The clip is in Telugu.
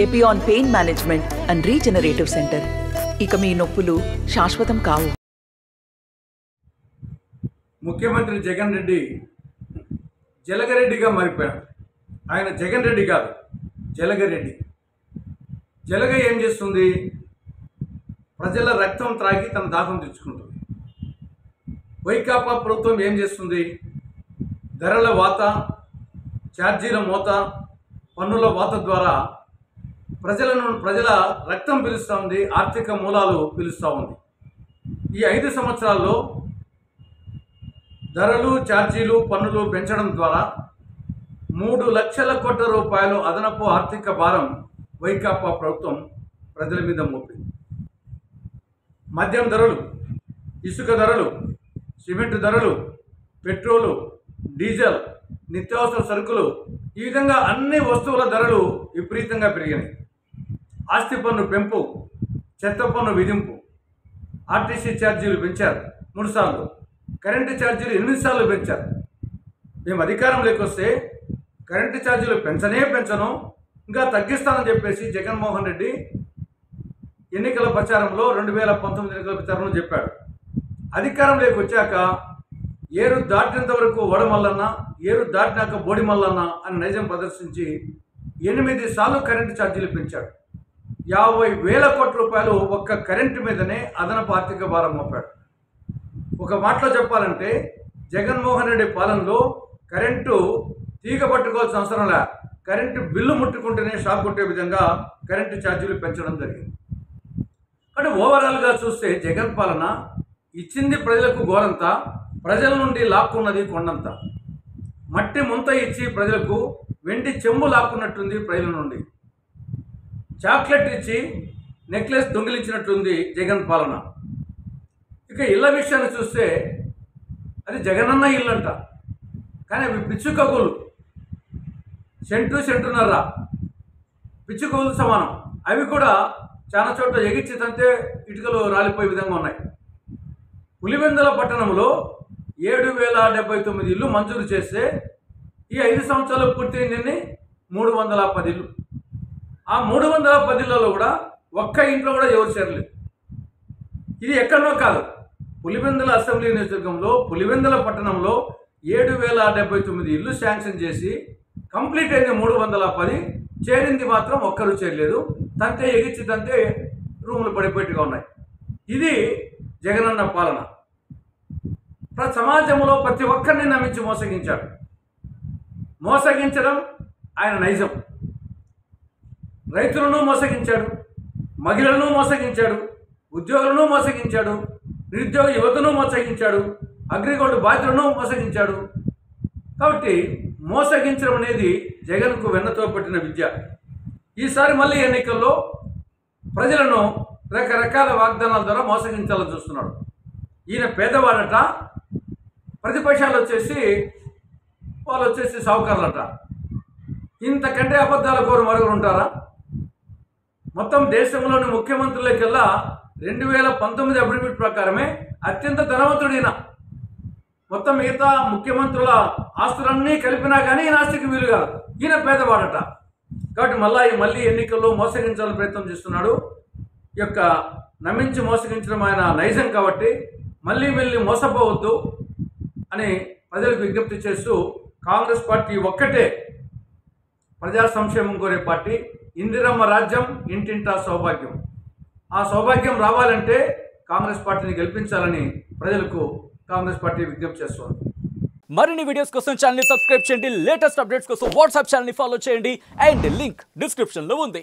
Epione pain management and regenerative centre. ఇక మీ నొప్పులు శాశ్వతం కావు. ముఖ్యమంత్రి జగన్ రెడ్డి జలగరెడ్డిగా మారిపోయాడు. ఆయన జగన్ రెడ్డి కాదు, జలగరెడ్డి. జలగ ఏం చేస్తుంది? ప్రజల రక్తం త్రాగి తన దాహం తెచ్చుకుంటుంది. వైకాపా ప్రభుత్వం ఏం చేస్తుంది? ధరల వాత, ఛార్జీల మోత, పన్నుల వాత ద్వారా ప్రజల రక్తం పిలుస్తూ ఉంది, ఆర్థిక మూలాలు పిలుస్తూ ఉంది. ఈ 5 సంవత్సరాల్లో ధరలు, ఛార్జీలు, పన్నులు పెంచడం ద్వారా 3 లక్షల కోట్ల రూపాయలు అదనపు ఆర్థిక భారం వైకాపా ప్రభుత్వం ప్రజల మీద మోపింది. మద్యం ధరలు, ఇసుక ధరలు, సిమెంట్ ధరలు, పెట్రోలు, డీజిల్, నిత్యావసర సరుకులు, ఈ విధంగా అన్ని వస్తువుల ధరలు విపరీతంగా పెరిగినాయి. ఆస్తి పన్ను పెంపు, చెత్త పన్ను విధింపు, ఆర్టీసీ ఛార్జీలు పెంచారు 3 సార్లు, కరెంటు ఛార్జీలు 8 సార్లు పెంచారు. మేము అధికారంలోకి వస్తే కరెంటు ఛార్జీలు పెంచను, ఇంకా తగ్గిస్తానని చెప్పేసి జగన్మోహన్ రెడ్డి ఎన్నికల ప్రచారంలో 2019 ఎన్నికల ప్రచారంలో చెప్పాడు. అధికారంలోకి వచ్చాక ఏరు దాటినంత వరకు వడమల్లన్న, ఏరు దాటినాక బోడిమల్లన్న అని నైజం ప్రదర్శించి 8 సార్లు కరెంటు ఛార్జీలు పెంచాడు. 50,000 కోట్ల రూపాయలు ఒక్క కరెంటు మీదనే అదనపు ఆర్థిక భారం మోపాడు. ఒక మాటలో చెప్పాలంటే జగన్మోహన్ రెడ్డి పాలనలో కరెంటు తీగ పట్టుకోవాల్సిన అవసరం లే, కరెంటు బిల్లు ముట్టుకుంటేనే షాక్ కొట్టే విధంగా కరెంటు ఛార్జీలు పెంచడం జరిగింది. అంటే ఓవరాల్గా చూస్తే జగన్ పాలన ఇచ్చింది ప్రజలకు గోరంతా, ప్రజల నుండి లాక్కున్నది కొండంత. మట్టి ముంత ఇచ్చి ప్రజలకు వెండి చెంబు లాక్కున్నట్టుంది ప్రజల నుండి. చాక్లెట్ ఇచ్చి నెక్లెస్ దొంగిలించినట్టుంది జగన్ పాలన. ఇక ఇళ్ళ విషయాన్ని చూస్తే అది జగనన్న ఇల్లు అంట, కానీ అవి పిచ్చుకగులు, సెంటున్నర పిచ్చుకగులు సమానం. అవి కూడా చాలా చోట్ల ఎగిచ్చితంతే ఇటుకలు రాలిపోయే విధంగా ఉన్నాయి. పులివెందుల పట్టణంలో 7,079 ఇల్లు మంజూరు చేస్తే ఈ 5 సంవత్సరాలు పూర్తయిందని 310 ఇల్లు. ఆ 310 ఇళ్లలో కూడా ఒక్క ఇంట్లో కూడా ఎవరు చేరలేదు. ఇది ఎక్కడనో కాదు, పులివెందుల అసెంబ్లీ నియోజకవర్గంలో పులివెందుల పట్టణంలో 7,079 ఇల్లు శాంక్షన్ చేసి కంప్లీట్ అయింది 310, చేరింది మాత్రం ఒక్కరు చేరలేదు. తంతే ఎగిచ్చి తంతే రూములు పడిపోయేట్టుగా ఉన్నాయి. ఇది జగనన్న పాలన. సమాజంలో ప్రతి ఒక్కరిని నమ్మించి మోసగించాడు. మోసగించడం ఆయన నైజం. రైతులను మోసగించాడు, మహిళలను మోసగించాడు, ఉద్యోగులను మోసగించాడు, నిరుద్యోగ యువతను మోసగించాడు, అగ్రిగోల్డ్ బాధ్యులను మోసగించాడు. కాబట్టి మోసగించడం అనేది జగన్కు వెన్నతో పట్టిన విద్య. ఈసారి మళ్ళీ ఎన్నికల్లో ప్రజలను రకరకాల వాగ్దానాల ద్వారా మోసగించాలని చూస్తున్నాడు. ఈయన పేదవాడట, ప్రతిపక్షాలు వాళ్ళు వచ్చేసి సావుకారులట. ఇంతకంటే అబద్ధాల కోరు మరొకరు ఉంటారా? మొత్తం దేశంలోని ముఖ్యమంత్రులకెల్లా 2019 అఫిడవిట్ ప్రకారమే అత్యంత ధనవంతుడైన. మొత్తం మిగతా ముఖ్యమంత్రుల ఆస్తులన్నీ కలిపినా కానీ ఈయన ఆస్తికి వీలు కాదు. ఈయన పేదవాడట. కాబట్టి మళ్ళీ ఎన్నికల్లో మోసగించాలని ప్రయత్నం చేస్తున్నాడు. ఈ యొక్క నమ్మించి మోసగించడం ఆయన నైజం. కాబట్టి మళ్ళీ మోసపోవద్దు అని ప్రజలకు విజ్ఞప్తి చేస్తూ కాంగ్రెస్ పార్టీ ఒక్కటే ప్రజా సంక్షేమం కోరే పార్టీ. ఇందిరమ్మ రాజ్యం, ఇంటింటా సౌభాగ్యం. ఆ సౌభాగ్యం రావాలంటే కాంగ్రెస్ పార్టీని గెలిపించాలని ప్రజలకు కాంగ్రెస్ పార్టీ విజ్ఞప్తి చేస్తోంది. మరిన్ని వీడియోస్ కోసం ఛానల్ ని సబ్స్క్రైబ్ చేయండి. లేటెస్ట్ అప్డేట్స్ కోసం వాట్సాప్ ఛానల్ ని ఫాలో చేయండి. అండ్ లింక్ డిస్క్రిప్షన్ లో ఉంది.